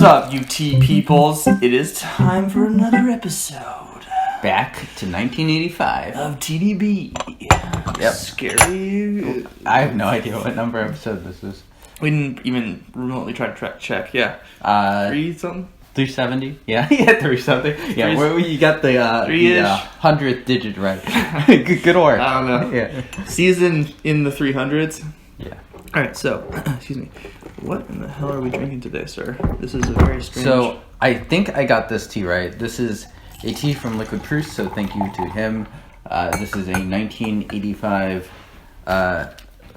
up, you tea peoples? It is time for another episode. Back to 1985. Of TeaDB. Yep. Scary. I have no idea what number episode this is. We didn't even remotely try to check, yeah. 3-something? 370? Yeah, 3-something. Yeah, where you got the 100th digit right. Good work. I don't know. Yeah. Season in the 300s. Yeah. Alright, so, excuse me. What in the hell are we drinking today, sir? This is a very strange... So, I think I got this tea right. This is a tea from LiquidProust, so thank you to him. This is a 1985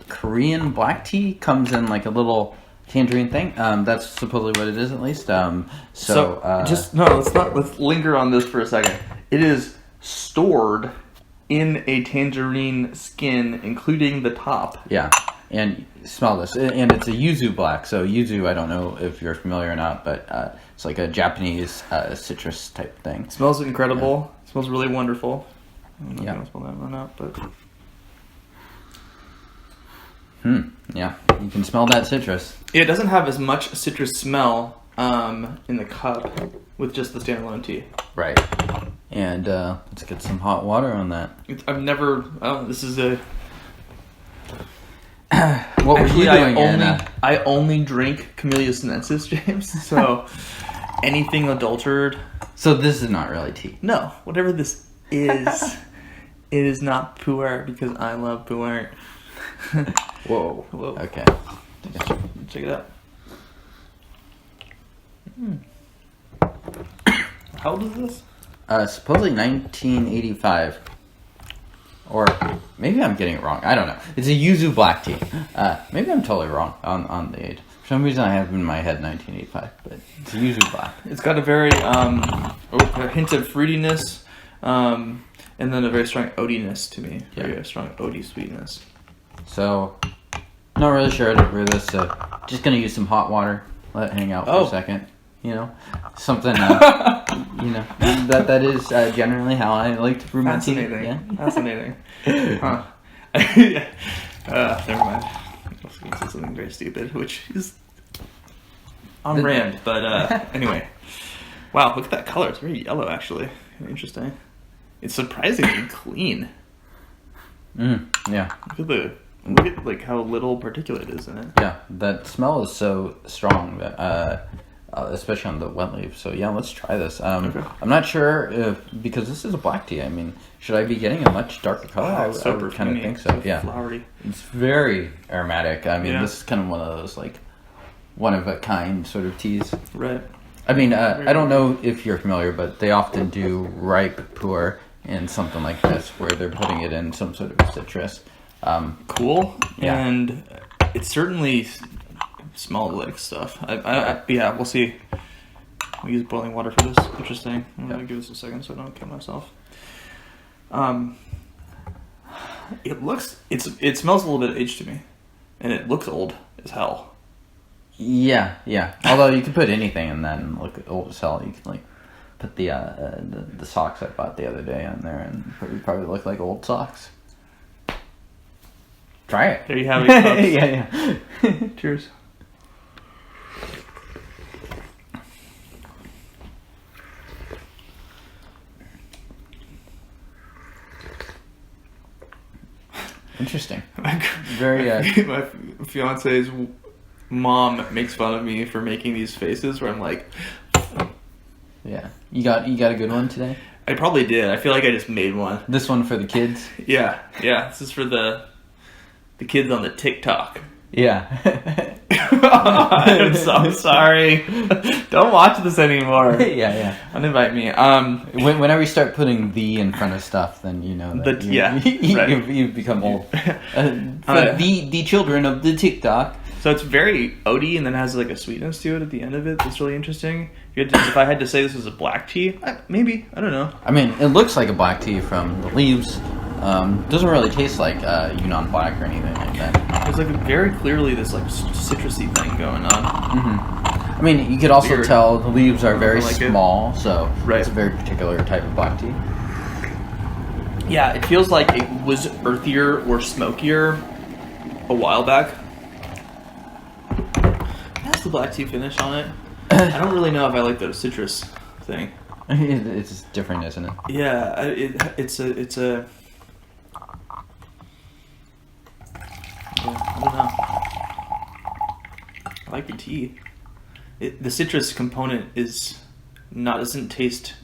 Korean black tea. Comes in like a little tangerine thing. That's supposedly what it is, at least. Let's linger on this for a second. It is stored in a tangerine skin, including the top. Yeah. And smell this. And it's a yuzu black. So yuzu, I don't know if you're familiar or not, but it's like a Japanese citrus type thing. It smells incredible. Yeah. It smells really wonderful. I don't know if you want to smell that or not, but... Yeah, you can smell that citrus. It doesn't have as much citrus smell in the cup with just the standalone tea. Right. And let's get some hot water on that. This is a... What were you doing? I only drink Camellia sinensis, James. So anything adulterated. So this is not really tea. No, whatever this is, it is not pu'er because I love pu'er. Whoa. Okay. Check it out. How old is this? Supposedly 1985. Or maybe I'm getting it wrong. I don't know. It's a yuzu black tea. Maybe I'm totally wrong on the age. For some reason I have in my head 1985, but it's a yuzu black. It's got a very a hint of fruitiness, and then a very strong oatiness to me. Yeah. Very strong oaty sweetness. So, not really sure how to brew this. So, just gonna use some hot water. Let it hang out for a second. You know, something. That is generally how I like to brew my tea. Yeah? Fascinating. Huh. Never mind. I was going to say something very stupid, which is on brand. But anyway, wow! Look at that color. It's very yellow, actually. Interesting. It's surprisingly clean. Yeah. Look at like how little particulate is in it. Yeah, that smell is so strong that especially on the wet leaf. So yeah, let's try this. Okay. I'm not sure if, because this is a black tea, I mean, should I be getting a much darker color? I would kind of think so. Yeah, flowery. It's very aromatic. I mean, this is kind of one of those like one of a kind sort of teas. Right. I mean, I don't know if you're familiar, but they often do ripe pu'er in something like this, where they're putting it in some sort of citrus. Cool. Yeah. And it certainly smells like stuff. Yeah, we'll see. I'll use boiling water for this. Interesting. I'm gonna give this a second so I don't kill myself. It smells a little bit aged to me, and it looks old as hell. Yeah. Although you could put anything in that and look old as hell. You could like put the socks I bought the other day on there, and it would probably look like old socks. Try it. There you have it, folks. Yeah. Cheers. Interesting. Very. My fiance's mom makes fun of me for making these faces where I'm like. Yeah. You got a good one today? I probably did. I feel like I just made one. This one for the kids? Yeah. This is for the kids on the TikTok. Yeah. I'm so sorry. Don't watch this anymore. Yeah. Uninvite me. Whenever you start putting "the" in front of stuff, then you know that you've become old. For the children of the TikTok. So it's very oaty, and then has like a sweetness to it at the end of it. That's really interesting. If I had to say this was a black tea, maybe, I don't know. I mean, it looks like a black tea from the leaves. Doesn't really taste like Yunnan black or anything like that. There's like very clearly this like citrusy thing going on. Mm-hmm. I mean, you could also tell the leaves are very small, so it's a very particular type of black tea. Yeah, it feels like it was earthier or smokier a while back. It has the black tea finish on it. I don't really know if I like the citrus thing. It's different, isn't it? Yeah, it's a. Yeah, I don't know. I like the tea. The citrus component doesn't taste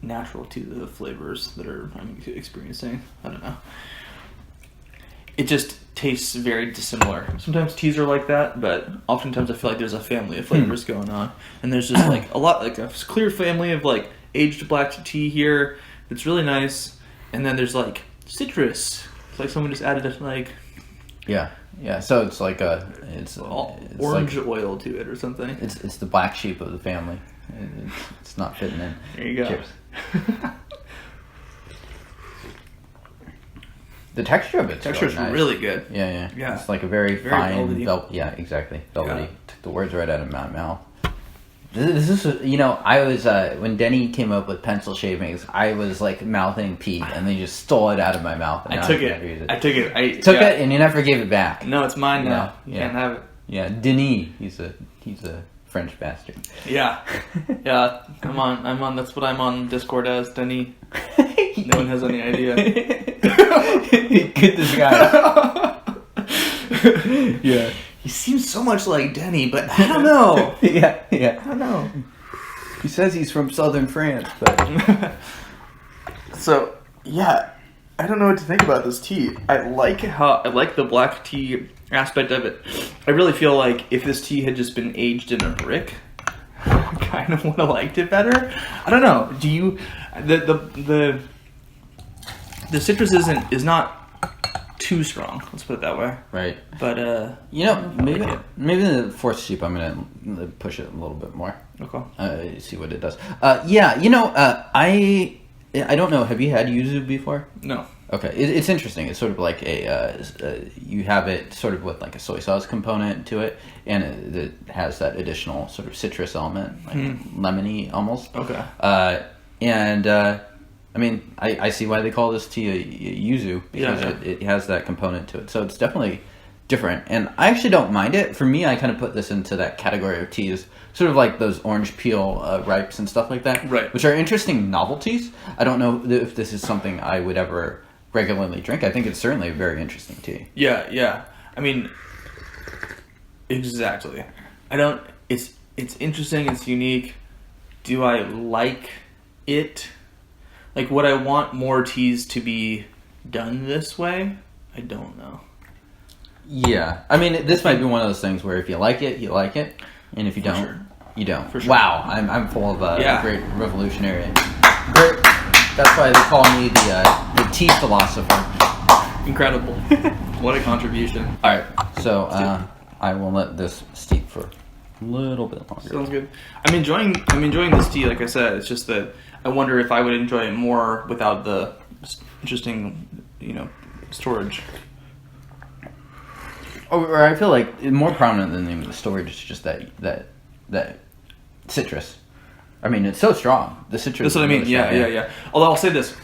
natural to the flavors that I'm experiencing. I don't know. It just tastes very dissimilar. Sometimes teas are like that, but oftentimes I feel like there's a family of flavors going on, and there's just like a clear family of like aged black tea here that's really nice, and then there's like citrus. It's like someone just added like yeah. So it's like it's orange like, oil to it or something. It's the black sheep of the family. It's not fitting in. There you go. Cheers. The texture of it's nice. Really good. Yeah. It's like a very fine velvety. Yeah, exactly. Velvety. Yeah. Took the words right out of my mouth. This is, I was when Denny came up with pencil shavings, I was like mouthing Pete, and they just stole it out of my mouth. And I took it, and you never gave it back. No, it's mine now. You can't have it. Yeah, Denis, he's a French bastard. Yeah. I'm on. That's what I'm on Discord as, Denis. No one has any idea. Good disguise. Yeah. He seems so much like Denny, but I don't know. Yeah. I don't know. He says he's from southern France, but... So, yeah. I don't know what to think about this tea. I like the black tea aspect of it. I really feel like if this tea had just been aged in a brick, I kind of would have liked it better. I don't know. Do you... The citrus is not too strong. Let's put it that way. Right. But maybe the fourth sheep. I'm gonna push it a little bit more. Okay. See what it does. I don't know. Have you had yuzu before? No. Okay. It's interesting. It's sort of like you have it sort of with like a soy sauce component to it, and it has that additional sort of citrus element, like lemony almost. Okay. I mean, I see why they call this tea a yuzu, because it has that component to it. So it's definitely different. And I actually don't mind it. For me, I kind of put this into that category of teas, sort of like those orange peel ripes and stuff like that, right? Which are interesting novelties. I don't know if this is something I would ever regularly drink. I think it's certainly a very interesting tea. Yeah. I mean, exactly. It's interesting, it's unique. Do I like it? Like, would I want more teas to be done this way? I don't know. Yeah. I mean, this might be one of those things where if you like it, you like it. And if you don't, you don't. For sure. Wow. I'm full of great revolutionary. Great. That's why they call me the tea philosopher. Incredible. What a contribution. All right. So I will let this steep for a little bit longer. Sounds good. I'm enjoying this tea, like I said. It's just that I wonder if I would enjoy it more without the interesting, storage. Or I feel like more prominent than the storage is just that citrus. I mean, it's so strong. The citrus. That's what I mean. Really Yeah. Although I'll say this,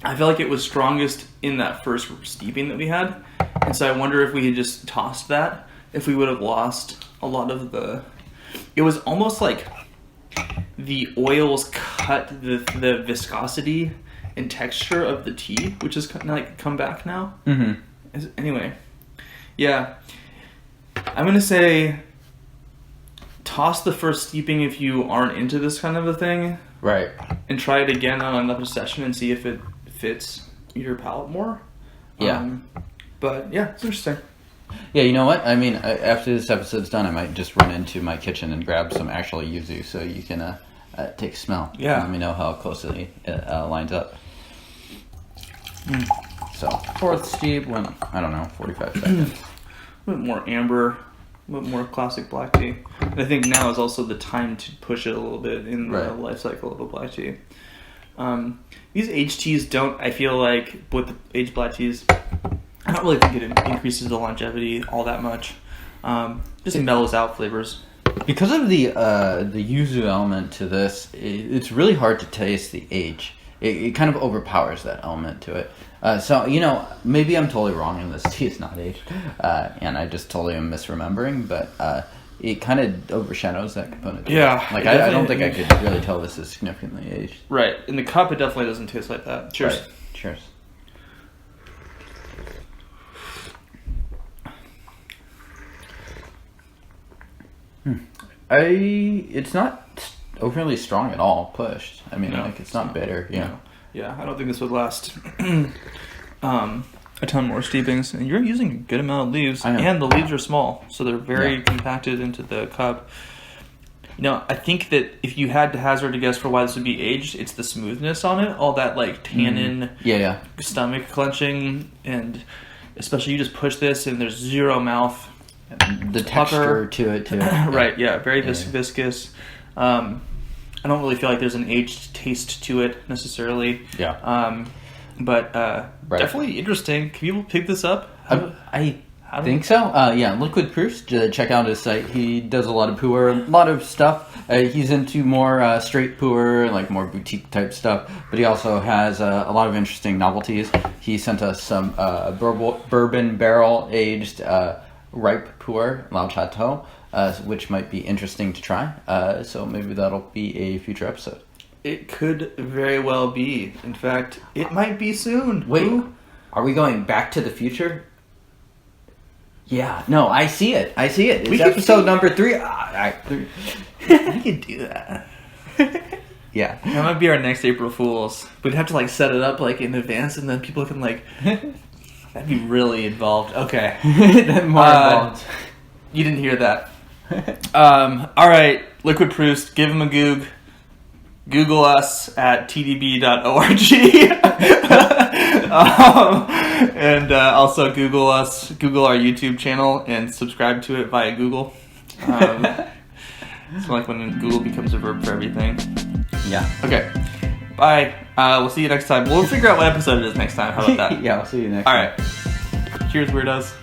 I feel like it was strongest in that first steeping that we had, and so I wonder if we had just tossed that, if we would have lost a lot of the. It was almost like the oils cut the viscosity and texture of the tea, which has kind of like come back now. Mm-hmm. Anyway, yeah, I'm gonna say toss the first steeping if you aren't into this kind of a thing, right? And try it again on another session and see if it fits your palate more. Yeah, but yeah, it's interesting. Yeah, you know what? I mean, after this episode's done, I might just run into my kitchen and grab some actual yuzu so you can take a smell. Yeah. And let me know how closely it lines up. So, fourth steep went, 45 seconds. A bit more amber, a bit more classic black tea. And I think now is also the time to push it a little bit in the life cycle of a black tea. These aged teas I feel like, with the aged black teas, I don't really think it increases the longevity all that much. Just mellows out flavors. Because of the yuzu element to this, it's really hard to taste the age. It kind of overpowers that element to it. So, maybe I'm totally wrong and this tea is not aged. And I just totally am misremembering. But it kind of overshadows that component. Yeah. Like, I don't think I could really tell this is significantly aged. Right. In the cup, it definitely doesn't taste like that. Cheers. Right. Cheers. It's not overly strong at all, pushed. I mean, like, it's not bitter, you know. Yeah, I don't think this would last a ton more steepings. And you're using a good amount of leaves, and the leaves are small, so they're very compacted into the cup. You know, I think that if you had to hazard a guess for why this would be aged, it's the smoothness on it, all that like tannin, stomach clenching, and especially you just push this and there's zero mouth. The texture to it too. Right, very viscous. I don't really feel like there's an aged taste to it necessarily. Yeah. But definitely interesting. Can you pick this up? I think so. LiquidProust. Check out his site. He does a lot of pu'er, a lot of stuff. He's into more straight pu'er, like more boutique type stuff. But he also has a lot of interesting novelties. He sent us some bourbon barrel aged ripe pu'er, Lao Chateau, which might be interesting to try. So maybe that'll be a future episode. It could very well be. In fact, it might be soon. Wait, are we going back to the future? Yeah, no, I see it. It's episode number 3. We could do that. Yeah. That might be our next April Fool's. We'd have to like set it up like in advance, and then people can like... That'd be really involved. Okay. More involved. You didn't hear that. All right, LiquidProust, give him a goog. Google us at TeaDB.org. And also Google our YouTube channel and subscribe to it via Google. It's like when Google becomes a verb for everything. Yeah. Okay. Bye. We'll see you next time. We'll figure out what episode it is next time. How about that? Yeah, I'll see you next time. All right. Cheers, weirdos.